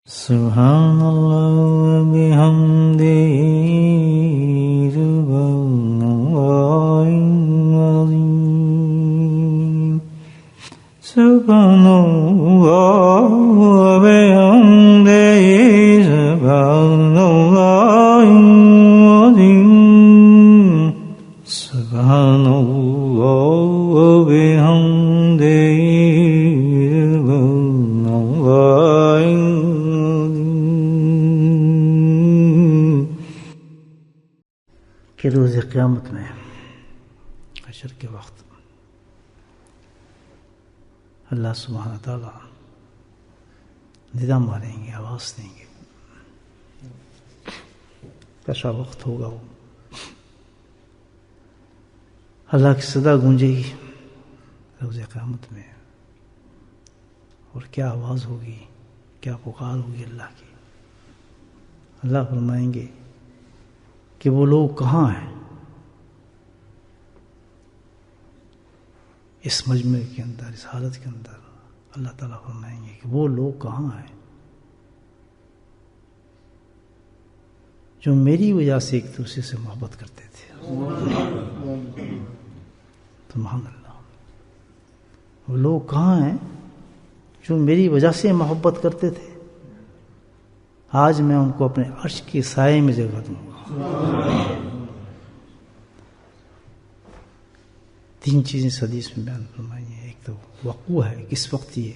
سبحان اللہ بحمدہ سبحان اللہ العظیم سبحان اللہ بحمدہ سبحان اللہ العظیم سبحان اللہ بحمدہ کہ روز قیامت میں حشر کے وقت اللہ سبحانہ تعالیٰ ندا ماریں گے، آواز دیں گے، کیسا وقت ہوگا وہ؟ اللہ کی صدا گونجے گی روز قیامت میں، اور کیا آواز ہوگی، کیا پکار ہوگی اللہ کی۔ اللہ فرمائیں گے کہ وہ لوگ کہاں ہیں؟ اس مجمع کے اندر، اس حالت کے اندر اللہ تعالیٰ فرمائیں گے کہ وہ لوگ کہاں ہیں جو میری وجہ سے ایک دوسرے سے محبت کرتے تھے۔ سبحان اللہ، وہ لوگ کہاں ہیں جو میری وجہ سے محبت کرتے تھے؟ آج میں ان کو اپنے عرش کے سائے میں جگہ دوں گا۔ تین چیزیں اس حدیث میں بیان فرمائی ہیں۔ ایک تو وقوع ہے، کس وقت یہ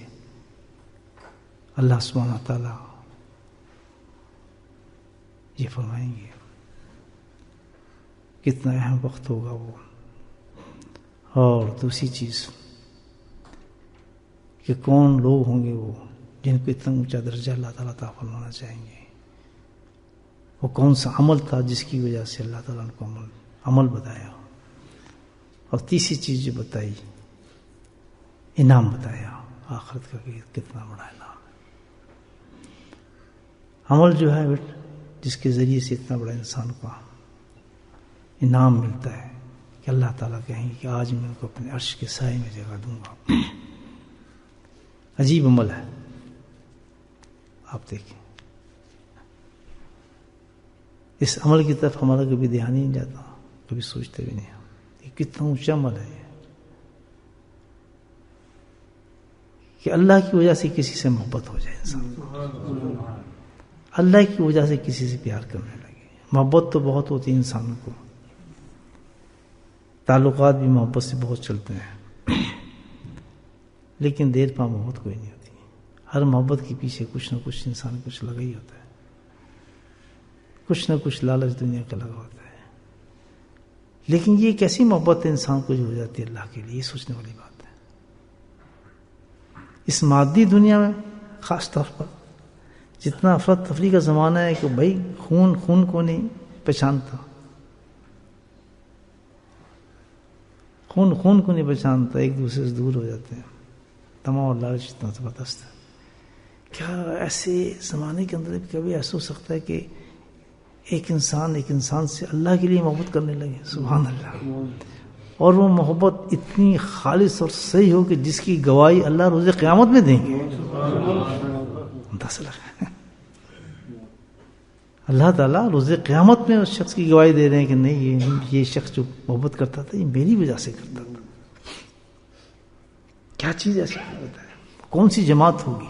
اللہ سبحانہ تعالیٰ یہ فرمائیں گے، کتنا اہم وقت ہوگا وہ۔ اور دوسری چیز کہ کون لوگ ہوں گے وہ جن کو اتنا اونچا درجہ اللہ تعالیٰ عطا فرمانا چاہیں گے، وہ کون سا عمل تھا جس کی وجہ سے اللہ تعالیٰ نے کو عمل بتایا۔ اور تیسری چیز جو بتائی، انعام بتایا آخرت کا کہ کتنا بڑا انعام ہے۔ عمل جو ہے جس کے ذریعے سے اتنا بڑا انسان کو انعام ملتا ہے کہ اللہ تعالیٰ کہیں گے کہ آج میں ان کو اپنے عرش کے سائے میں جگہ دوں گا۔ عجیب عمل ہے، آپ دیکھیں اس عمل کی طرف ہمارا کبھی دھیان ہی نہیں جاتا، کبھی سوچتے بھی نہیں یہ کتنا اونچا عمل ہے کہ اللہ کی وجہ سے کسی سے محبت ہو جائے انسان کو، اللہ کی وجہ سے کسی سے پیار کرنے لگے۔ محبت تو بہت ہوتی ہے انسانوں کو، تعلقات بھی محبت سے بہت چلتے ہیں، لیکن دیر پا محبت کوئی نہیں ہوتی۔ ہر محبت کے پیچھے کچھ نہ کچھ انسان کچھ لگا ہی ہوتا ہے، کچھ نہ کچھ لالچ دنیا کا لگا ہوتا ہے۔ لیکن یہ کیسی محبت ہے انسان کو جو ہو جاتی ہے اللہ کے لیے، یہ سوچنے والی بات ہے۔ اس مادی دنیا میں خاص طور پر جتنا افراتفری کا زمانہ ہے کہ بھائی خون کو نہیں پہچانتا، خون کو نہیں پہچانتا، ایک دوسرے سے دور ہو جاتے ہیں۔ تمام اور لالچ اتنا زبردست ہے۔ کیا ایسے زمانے کے اندر کبھی ایسا ہو سکتا ہے کہ ایک انسان سے اللہ کے لیے محبت کرنے لگے؟ سبحان اللہ۔ اور وہ محبت اتنی خالص اور صحیح ہو کہ جس کی گواہی اللہ روز قیامت میں دیں گے۔ اللہ تعالیٰ روز قیامت میں اس شخص کی گواہی دے رہے ہیں کہ نہیں، یہ شخص جو محبت کرتا تھا یہ میری وجہ سے کرتا تھا۔ کیا چیز ایسی ہوتا ہے؟ کون سی جماعت ہوگی؟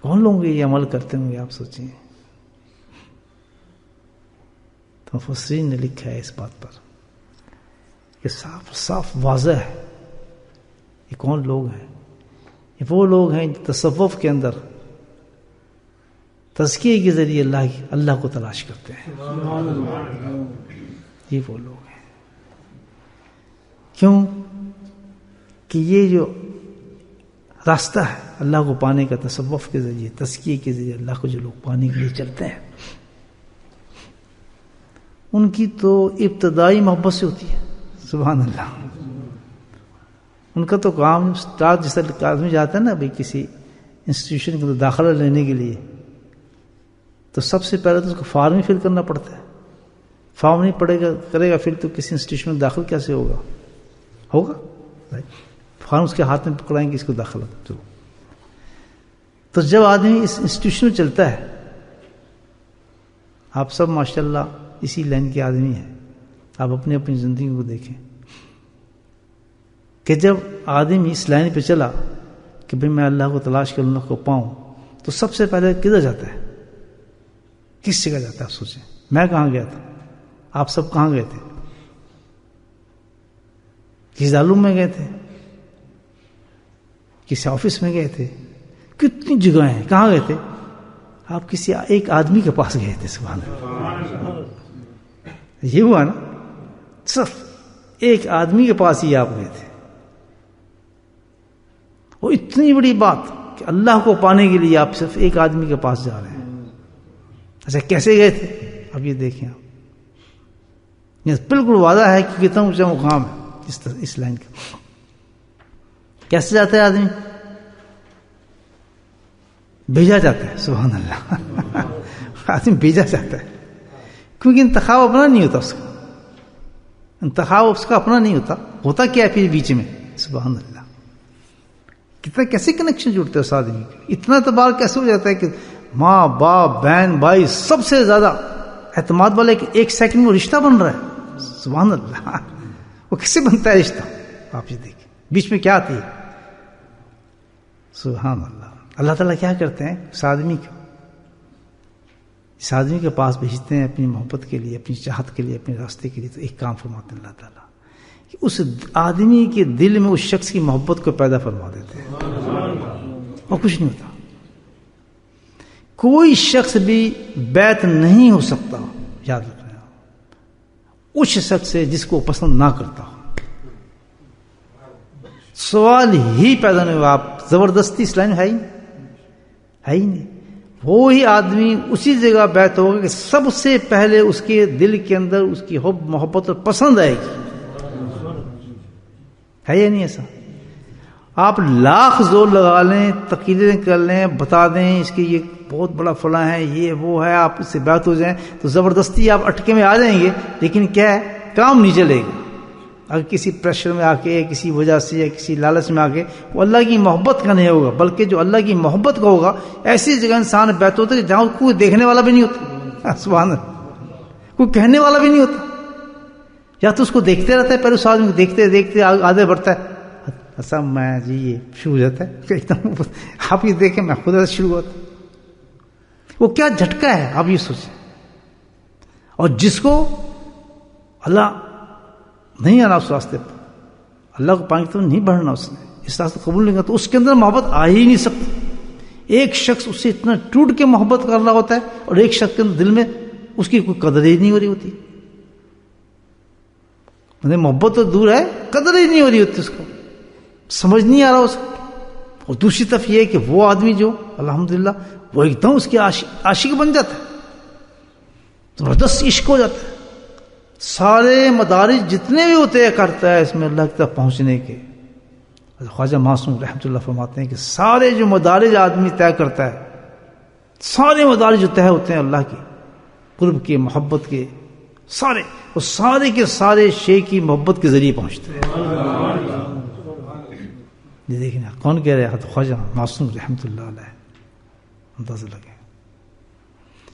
کون لوگ یہ عمل کرتے ہوں گے؟ آپ سوچیں۔ تو مفسرین نے لکھا ہے اس بات پر کہ صاف واضح ہے یہ کون لوگ ہیں۔ یہ وہ لوگ ہیں جو تصوف کے اندر تزکیے کے ذریعے اللہ کو تلاش کرتے ہیں۔ یہ وہ لوگ ہیں۔ کیوں کہ یہ جو راستہ ہے اللہ کو پانے کا، تصوف کے ذریعے، تزکیے کے ذریعے اللہ کو جو لوگ پانے کے لیے چلتے ہیں، ان کی تو ابتدائی محبت سے ہوتی ہے۔ سبحان اللہ۔ ان کا تو کام اسٹارٹ جیسا آدمی جاتا ہے نا بھائی کسی انسٹیٹیوشن کے اندر داخلہ لینے کے لیے، تو سب سے پہلے تو اس کو فارم ہی فل کرنا پڑتا ہے۔ فارم نہیں کرے گا پھر تو کسی انسٹیٹیوشن میں داخل کیسے ہوگا؟ فارم اس کے ہاتھ میں پکڑائیں گے، اس کو داخلہ دو۔ تو جب آدمی اس انسٹیٹیوشن میں چلتا ہے، آپ سب ماشاءاللہ اسی لائن کے آدمی ہیں، آپ اپنی زندگی کو دیکھیں کہ جب آدمی اس لائن پہ چلا کہ بھئی میں اللہ کو تلاش کروں، اللہ کو پاؤں، تو سب سے پہلے کدھر جاتا ہے؟ کس جگہ جاتا ہے؟ آپ سوچیں، میں کہاں گیا تھا؟ آپ سب کہاں گئے تھے؟ کسی دارالعلوم میں گئے تھے؟ کسی آفس میں گئے تھے؟ کتنی جگہیں ہیں، کہاں گئے تھے؟ آپ کسی ایک آدمی کے پاس گئے تھے. سبحان اللہ، یہ ہوا نا، صرف ایک آدمی کے پاس ہی آپ گئے تھے. وہ اتنی بڑی بات کہ اللہ کو پانے کے لیے آپ صرف ایک آدمی کے پاس جا رہے ہیں. اچھا کیسے گئے تھے؟ اب یہ دیکھیں آپ، یہ بالکل وعدہ ہے کہ کتنا اونچا مقام ہے اس لائن کا. کیسے جاتا ہے آدمی؟ بھیجا جاتا ہے. سبحان اللہ، آدمی بھیجا جاتا ہے، کیونکہ انتخاب اپنا نہیں ہوتا اس کا، انتخاب اس کا اپنا نہیں ہوتا. ہوتا کیا ہے پھر بیچ میں؟ سبحان اللہ، کتنا کیسے کنیکشن جڑتے ہیں اس آدمی کے، اتنا اعتبار کیسے ہو جاتا ہے کہ ماں باپ بہن بھائی سب سے زیادہ اعتماد والے ایک سیکنڈ میں رشتہ بن رہا ہے. سبحان اللہ، وہ کیسے بنتا ہے رشتہ؟ آپ یہ دیکھیں بیچ میں کیا آتی ہے. سبحان اللہ. اللہ تعالیٰ کیا کرتے ہیں اس آدمی کے پاس بھیجتے ہیں اپنی محبت کے لیے، اپنی چاہت کے لیے، اپنے راستے کے لیے. تو ایک کام فرماتے ہیں اللہ تعالیٰ کہ اس آدمی کے دل میں اس شخص کی محبت کو پیدا فرما دیتے ہیں، اور کچھ نہیں ہوتا. کوئی شخص بھی بیعت نہیں ہو سکتا، یاد رکھنا، اس شخص سے جس کو پسند نہ کرتا ہو. سوال ہی پیدا نہیں ہوا. آپ زبردستی اس لائن ہے ہی نہیں. وہی آدمی اسی جگہ بیعت ہوگا کہ سب سے پہلے اس کے دل کے اندر اس کی حب محبت اور پسند آئے گی. ہے یا نہیں ایسا؟ آپ لاکھ زور لگا لیں، تقریریں کر لیں، بتا دیں اس کے یہ بہت بڑا فلاں ہے، یہ وہ ہے، آپ اس سے بیعت ہو جائیں تو زبردستی آپ اٹکے میں آ جائیں گے، لیکن کیا ہے، کام نہیں چلے گا. اگر کسی پریشر میں آ کے، کسی وجہ سے یا کسی لالچ میں آ کے، وہ اللہ کی محبت کا نہیں ہوگا، بلکہ جو اللہ کی محبت کا ہوگا، ایسی جگہ انسان بیعت ہوتا ہے جہاں کوئی دیکھنے والا بھی نہیں ہوتا. سبحان اللہ، کوئی کہنے والا بھی نہیں ہوتا. یا تو اس کو دیکھتے رہتا ہے، پہلے اس آدمی کو دیکھتے دیکھتے آگے بڑھتا ہے. ایسا میں جی یہ شروع ہو جاتا ہے ایک دم. آپ یہ دیکھیں میں خود ایسا شروع ہوتا. وہ کیا جھٹکا ہے آپ یہ سوچیں. اور جس کو اللہ نہیں آنا اس راستے پر، اللہ کو پانے کی طرف نہیں بڑھنا، اس نے اس راستے قبول نہیں کرنا، تو اس کے اندر محبت آ ہی نہیں سکتی. ایک شخص اس سے اتنا ٹوٹ کے محبت کر رہا ہوتا ہے، اور ایک شخص کے دل میں اس کی کوئی قدر ہی نہیں ہو رہی ہوتی. محبت تو دور ہے، قدر ہی نہیں ہو رہی ہوتی، اس کو سمجھ نہیں آ رہا اس کو. اور دوسری طرف یہ ہے کہ وہ آدمی جو الحمدللہ وہ ایک دم اس کے عاشق بن جاتا ہے، زبردست عشق ہو جاتا ہے. سارے مدارج جتنے بھی ہوتے ہیں کرتا ہے اس میں اللہ کی طرف پہنچنے کے. خواجہ معصوم رحمۃ اللہ فرماتے ہیں کہ سارے جو مدارج آدمی طے کرتا ہے، سارے مدارج جو طے ہوتے ہیں اللہ کی قرب کے، محبت کے، سارے وہ سارے کے سارے شے کی محبت کے ذریعے پہنچتے ہیں. یہ دیکھیں کون کہہ رہے ہیں؟ خواجہ معصوم رحمۃ اللہ علیہ. اندازہ لگے،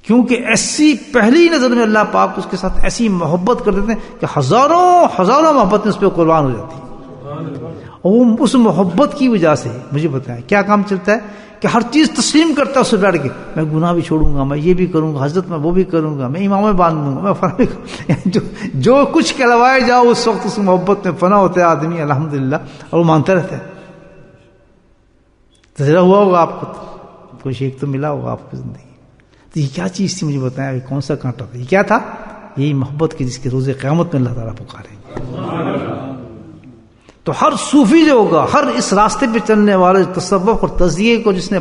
کیونکہ ایسی پہلی نظر میں اللہ پاک اس کے ساتھ ایسی محبت کر دیتے ہیں کہ ہزاروں محبت میں اس پہ قربان ہو جاتی ہے. اور وہ اس محبت کی وجہ سے مجھے بتائیں کیا کام چلتا ہے کہ ہر چیز تسلیم کرتا ہے اس سے بیٹھ کے. میں گناہ بھی چھوڑوں گا، میں یہ بھی کروں گا، حضرت میں وہ بھی کروں گا، میں امام میں باندھوں گا، میں فنا بھی کروں. جو کچھ کہلوائے جاؤ اس وقت اس محبت میں فنا ہوتا ہے آدمی الحمدللہ، اور وہ مانتا رہتا ہے. تجربہ ہوا ہوگا آپ کو، کوئی شیخ تو ملا ہوگا آپ کی زندگی. تو یہ کیا چیز تھی مجھے بتائیں، کون سا کانٹا تھا؟ یہ کیا تھا؟ یہی محبت کی جس کے روز قیامت میں اللہ تعالیٰ پکاریں گے. تو ہر صوفی جو ہوگا، ہر اس راستے پہ چلنے والے تصوف اور تزکیے کو جس نے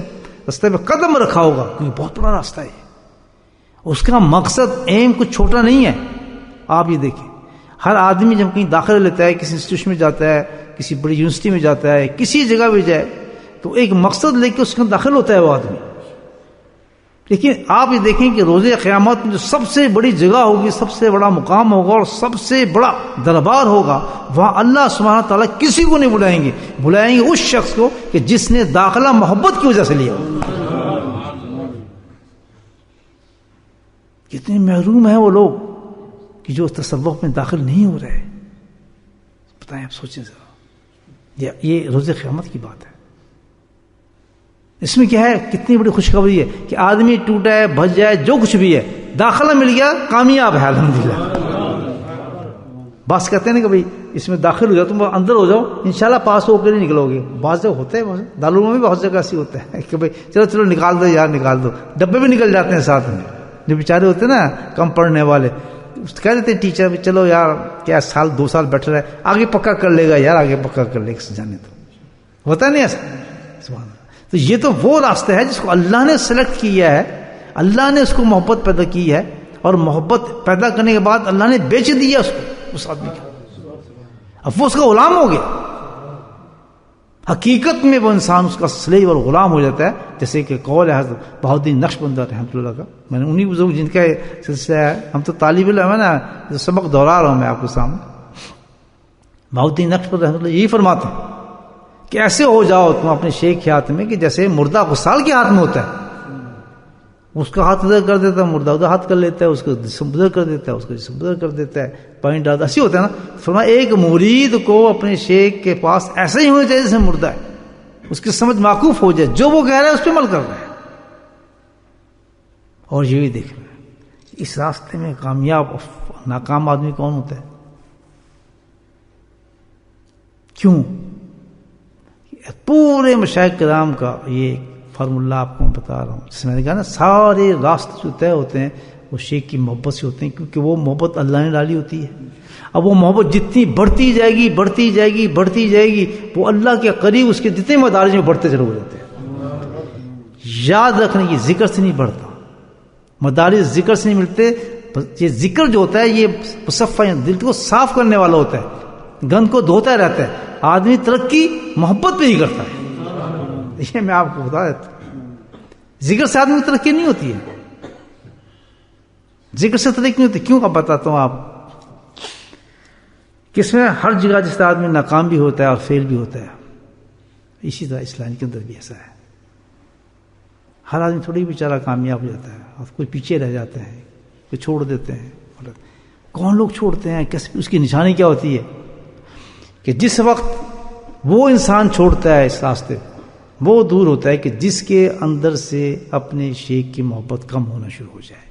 راستے پہ قدم رکھا ہوگا، کیونکہ بہت بڑا راستہ ہے، اس کا مقصد ایم کچھ چھوٹا نہیں ہے. آپ یہ دیکھیں، ہر آدمی جب کہیں داخلہ لیتا ہے، کسی انسٹیٹیوشن میں جاتا ہے، کسی بڑی یونیورسٹی میں جاتا ہے، کسی جگہ بھی جائے تو ایک مقصد لے کے اس کے داخل ہوتا ہے وہ آدمی. لیکن آپ یہ دیکھیں کہ روز قیامت میں جو سب سے بڑی جگہ ہوگی، سب سے بڑا مقام ہوگا اور سب سے بڑا دربار ہوگا، وہاں اللہ سبحانہ تعالیٰ کسی کو نہیں بلائیں گے، بلائیں گے اس شخص کو کہ جس نے داخلہ محبت کی وجہ سے لیا. کتنے محروم ہیں وہ لوگ کہ جو تصوف میں داخل نہیں ہو رہے. بتائیں آپ سوچیں ذرا, یہ روز قیامت کی بات ہے. اس میں کیا ہے, کتنی بڑی خوشخبری ہے کہ آدمی ٹوٹا ہے, بھج جائے, جو کچھ بھی ہے, داخلہ مل گیا, کامیاب ہے الحمدللہ. بس کہتے ہیں نا کہ بھائی اس میں داخل ہو جاؤ, تم اندر ہو جاؤ, انشاءاللہ پاس ہو کر ہی نکلو گے. بعض جگہ ہوتا ہے, دارالعلوم میں بھی بہت جگہ ایسی ہوتا ہے کہ بھائی چلو نکال دو یار, نکال دو. ڈبے بھی نکل جاتے ہیں ساتھ میں, جو بیچارے ہوتے ہیں نا کم پڑھنے والے, کہہ دیتے ہیں ٹیچر چلو یار کیا سال 2 سال بیٹھ رہا ہے, آگے پکا کر لے گا یار, آگے پکا کر لے گا, جانے تو ہوتا نہیں ایسا. سبحان اللہ. تو یہ تو وہ راستہ ہے جس کو اللہ نے سلیکٹ کیا ہے, اللہ نے اس کو محبت پیدا کی ہے, اور محبت پیدا کرنے کے بعد اللہ نے بیچ دیا اس کو, اس آدمی کو. اب وہ اس کا غلام ہو گیا. حقیقت میں وہ انسان اس کا سلیب اور غلام ہو جاتا ہے, جیسے کہ قول ہے حضرت بہاؤالدین نقشبند رحمۃ اللہ کا. میں نے انہی بزرگ جن کا سلسلہ ہے, ہم تو طالب علم ہے نا, سبق دہرا رہا ہوں میں آپ کے سامنے. بہاؤالدین نقشبند رحمۃ اللہ یہی فرماتے ہیں کہ ایسے ہو جاؤ تم اپنے شیخ کے ہاتھ میں کہ جیسے مردہ غسال کے ہاتھ میں ہوتا ہے. اس کا ہاتھ ادھر کر دیتا ہے, مردہ ادھر ہاتھ کر لیتا ہے, اس کا جسم ادھر کر دیتا ہے, اس کا جسم ادھر کر دیتا ہے, پانی ڈالتا ہے. ایسے ہوتا ہے نا. فرمایا ایک مرید کو اپنے شیخ کے پاس ایسا ہی ہونا چاہیے جیسے مردہ ہے, اس کی سمجھ معکوف ہو جائے, جو وہ کہہ رہا ہے اس پہ عمل کر رہا ہے. اور یہ بھی دیکھ رہے ہیں اس راستے میں کامیاب ناکام آدمی کون ہوتا ہے, کیوں؟ پورے مشائخ کرام کا یہ فارمولہ آپ کو میں بتا رہا ہوں, جس میں نے کہا نا سارے راستے جو طے ہوتے ہیں وہ شیخ کی محبت سے ہوتے ہیں, کیونکہ وہ محبت اللہ نے ڈالی ہوتی ہے. اب وہ محبت جتنی بڑھتی جائے گی بڑھتی جائے گی بڑھتی جائے گی, وہ اللہ کے قریب اس کے جتنے مدارج میں بڑھتے چلے جاتے ہیں. یاد رکھنے کی ذکر سے نہیں بڑھتا, مدارج ذکر سے نہیں ملتے. یہ ذکر جو ہوتا ہے یہ مصفہ دل کو صاف کرنے والا ہوتا ہے, گند کو دھوتا رہتا ہے. آدمی ترقی محبت پہ ہی کرتا ہے. یہ میں آپ کو بتا دیتا ہوں, ذکر سے آدمی ترقی نہیں ہوتی ہے, ذکر سے ترقی نہیں ہوتی. کیوں کا بتاتا ہوں آپ, کس میں ہر جگہ جس طرح آدمی ناکام بھی ہوتا ہے اور فیل بھی ہوتا ہے, اسی طرح اسلام کے اندر بھی ایسا ہے. ہر آدمی تھوڑی بیچارہ کامیاب ہو جاتا ہے, اور کوئی پیچھے رہ جاتے ہیں, کوئی چھوڑ دیتے ہیں. کون لوگ چھوڑتے ہیں, اس کی نشانی کیا ہوتی ہے کہ جس وقت وہ انسان چھوڑتا ہے اس راستے, وہ دور ہوتا ہے کہ جس کے اندر سے اپنے شیخ کی محبت کم ہونا شروع ہو جائے,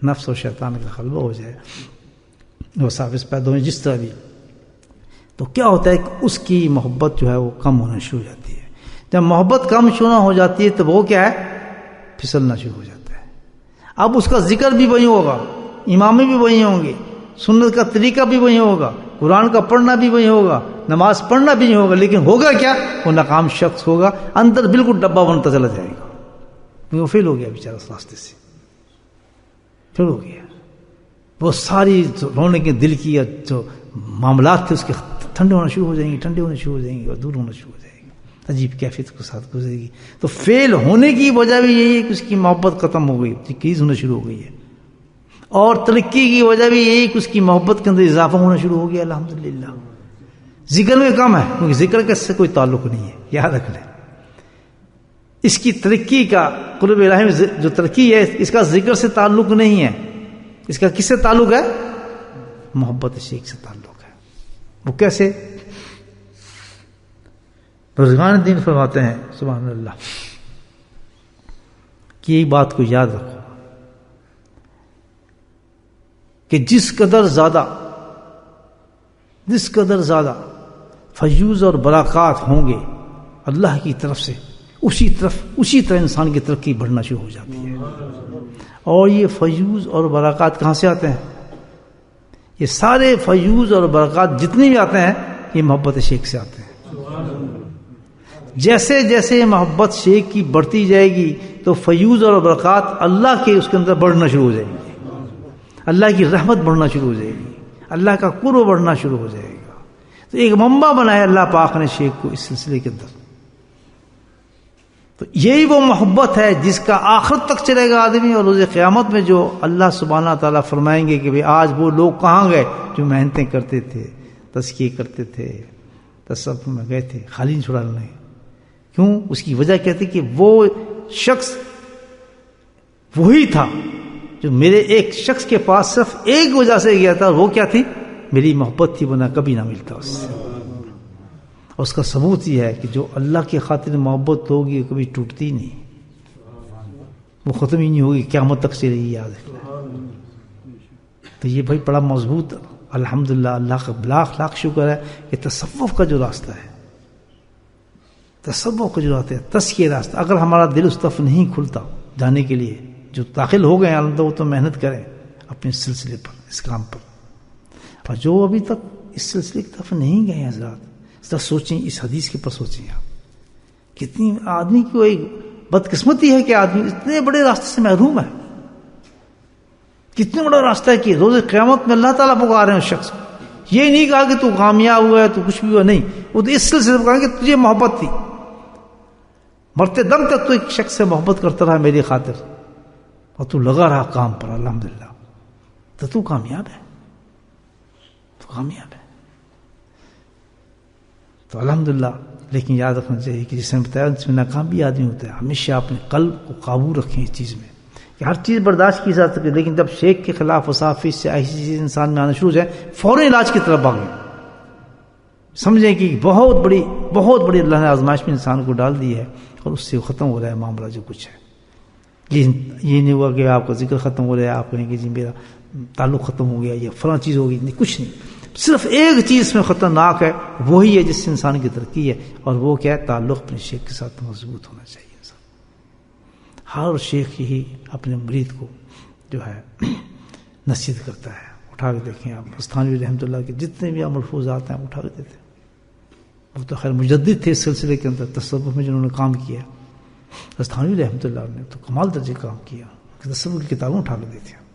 نفس اور شیطان کا غلبہ ہو جائے, وساوس پیدا ہو جس طرح بھی. تو کیا ہوتا ہے کہ اس کی محبت جو ہے وہ کم ہونا شروع ہو جاتی ہے. جب محبت کم شروع ہو جاتی ہے تو وہ کیا ہے, پھسلنا شروع ہو جاتا ہے. اب اس کا ذکر بھی وہی ہوگا, امامے بھی وہی ہوں گے, سنت کا طریقہ بھی وہی ہوگا, قرآن کا پڑھنا بھی وہی ہوگا, نماز پڑھنا بھی نہیں ہوگا, لیکن ہوگا کیا, وہ ناکام شخص ہوگا, اندر بالکل ڈبہ بنتا چلا جائے گا. وہ فیل ہو گیا بیچارہ اس راستے سے, فیل ہو گیا. وہ ساری رونے کے دل کی جو معاملات تھے اس کے ٹھنڈے ہونا شروع ہو جائیں گے, ٹھنڈے ہونا شروع ہو جائیں گے, اور دور ہونا شروع ہو جائے گی. عجیب کیفیت کے ساتھ گزرے گی. تو فیل ہونے کی وجہ بھی یہی ہے کہ اس کی محبت ختم ہو گئی, ڈکریز ہونا شروع ہو گئی ہے. اور ترقی کی وجہ بھی یہی کہ اس کی محبت کے اندر اضافہ ہونا شروع ہو گیا. الحمدللہ ذکر میں کم ہے, کیونکہ ذکر کا اس سے کوئی تعلق نہیں ہے, یاد رکھ لیں. اس کی ترقی کا قرب الہی میں جو ترقی ہے اس کا ذکر سے تعلق نہیں ہے. اس کا کس سے تعلق ہے, محبت شیخ سے تعلق ہے. وہ کیسے؟ بزرگان دین فرماتے ہیں سبحان اللہ کہ ایک بات کو یاد رکھو کہ جس قدر زیادہ فیوز اور برکات ہوں گے اللہ کی طرف سے, اسی طرح انسان کی ترقی بڑھنا شروع ہو جاتی ہے. اور یہ فیوز اور برکات کہاں سے آتے ہیں؟ یہ سارے فیوز اور برکات جتنے بھی آتے ہیں یہ محبت شیخ سے آتے ہیں. جیسے جیسے محبت شیخ کی بڑھتی جائے گی تو فیوز اور برکات اللہ کے اس کے اندر بڑھنا شروع ہو جائیں گے, اللہ کی رحمت بڑھنا شروع ہو جائے گی, اللہ کا قرب بڑھنا شروع ہو جائے گا. تو ایک منبع بنایا اللہ پاک نے شیخ کو اس سلسلے کے اندر. تو یہی وہ محبت ہے جس کا آخرت تک چلے گا آدمی, اور روز قیامت میں جو اللہ سبحانہ تعالیٰ فرمائیں گے کہ بھئی آج وہ لوگ کہاں گئے جو محنتیں کرتے تھے, تزکیے کرتے تھے, تصوف میں گئے تھے, خالی نہیں چھوڑا انہوں نے. کیوں؟ اس کی وجہ کیا تھی کہ وہ شخص وہی تھا جو میرے ایک شخص کے پاس صرف ایک وجہ سے گیا تھا، وہ کیا تھی؟ میری محبت تھی، ورنہ کبھی نہ ملتا اس سے. اور اس کا ثبوت یہ ہے کہ جو اللہ کی خاطر محبت ہوگی کبھی ٹوٹتی نہیں، وہ ختم ہی نہیں ہوگی، قیامت تک سے رہی. یاد رکھنا. تو یہ بھائی بڑا مضبوط، الحمدللہ اللہ کا لاکھ لاکھ شکر ہے کہ تصوف کا جو راستہ ہے، تصوف کا جو راستہ ہے، تزکیہ راستہ، اگر ہمارا دل اس طرف نہیں کھلتا جانے کے لیے، جو داخل ہو گئے ہیں وہ تو محنت کریں اپنے سلسلے پر، اس کام پر. اور جو ابھی تک اس سلسلے کی طرف نہیں گئے ہیں حضرات، ذرا سوچیں، اس حدیث کے پر سوچیں آپ. کتنی آدمی کی ایک بدقسمتی ہے کہ آدمی اتنے بڑے راستے سے محروم ہے. کتنا بڑا راستہ ہے کہ روز قیامت میں اللہ تعالیٰ پکار رہے ہیں اس شخص کو. یہ نہیں کہا کہ تو کامیاب ہوا ہے، تو کچھ بھی ہوا، نہیں، وہ تو اس سلسلے سے کہا کہ تجھے محبت تھی، مرتے دم تک تو ایک شخص سے محبت کرتا رہا میری خاطر، اور تو لگا رہا کام پر، الحمدللہ، تو کامیاب ہے، تو کامیاب ہے. تو الحمدللہ. لیکن یاد رکھنا چاہیے کہ جس نے بتایا اس میں ناکام بھی آدمی ہوتا ہے. ہمیشہ اپنے قلب کو قابو رکھیں اس چیز میں کہ ہر چیز برداشت کی جا سکے، لیکن جب شیخ کے خلاف وصافی سے ایسی چیز انسان میں آنا شروع ہو جائے، فوراً علاج کی طرف بھاگیں. سمجھیں کہ بہت بڑی اللہ نے آزمائش میں انسان کو ڈال دی ہے، اور اس سے ختم ہو رہا ہے معاملہ جو کچھ ہے. یہ نہیں ہوا کہ آپ کا ذکر ختم ہو رہا ہے، آپ کہیں کہ جی میرا تعلق ختم ہو گیا، یہ فلاں چیز ہو گئی، نہیں، کچھ نہیں. صرف ایک چیز میں خطرناک ہے، وہی ہے جس سے انسان کی ترقی ہے، اور وہ کیا ہے؟ تعلق اپنے شیخ کے ساتھ مضبوط ہونا چاہیے. انسان ہر شیخ ہی اپنے مرید کو جو ہے نصیحت کرتا ہے. اٹھا کے دیکھیں آپ مستانوی رحمۃ اللہ کے جتنے بھی ملفوظات ہیں اٹھا کے دیتے ہیں. وہ تو خیر مجدد تھے اس سلسلے کے اندر، تصوف میں جنہوں نے کام کیا، مستانوی رحمۃ اللہ نے تو کمال درجے کام کیا، تصوف کی کتابیں اٹھا کے دیتے ہیں.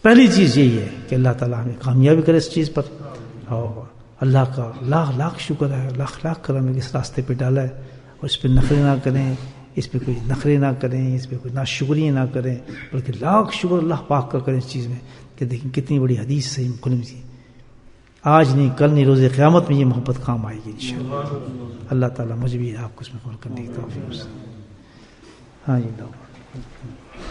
پہلی چیز یہی ہے کہ اللہ تعالیٰ ہمیں کامیابی کرے اس چیز پر، اور اللہ کا لاکھ لاکھ شکر ہے، لاکھ لاکھ کرم ہے کہ اس راستے پہ ڈالا ہے. اور اس پہ نخرے نہ کریں، اس پہ کوئی نخرے نہ کریں، اس پہ کوئی ناشکری نہ کریں، بلکہ لاکھ شکر اللہ پاک کا کریں اس چیز میں کہ دیکھیں کتنی بڑی حدیث صحیح مسلم تھی. آج نہیں، کل نہیں، روز قیامت میں یہ محبت کام آئے گی انشاءاللہ. اللہ تعالیٰ مجھے بھی آپ کو اس میں عمل کرنے کی توفیق. ہاں جی.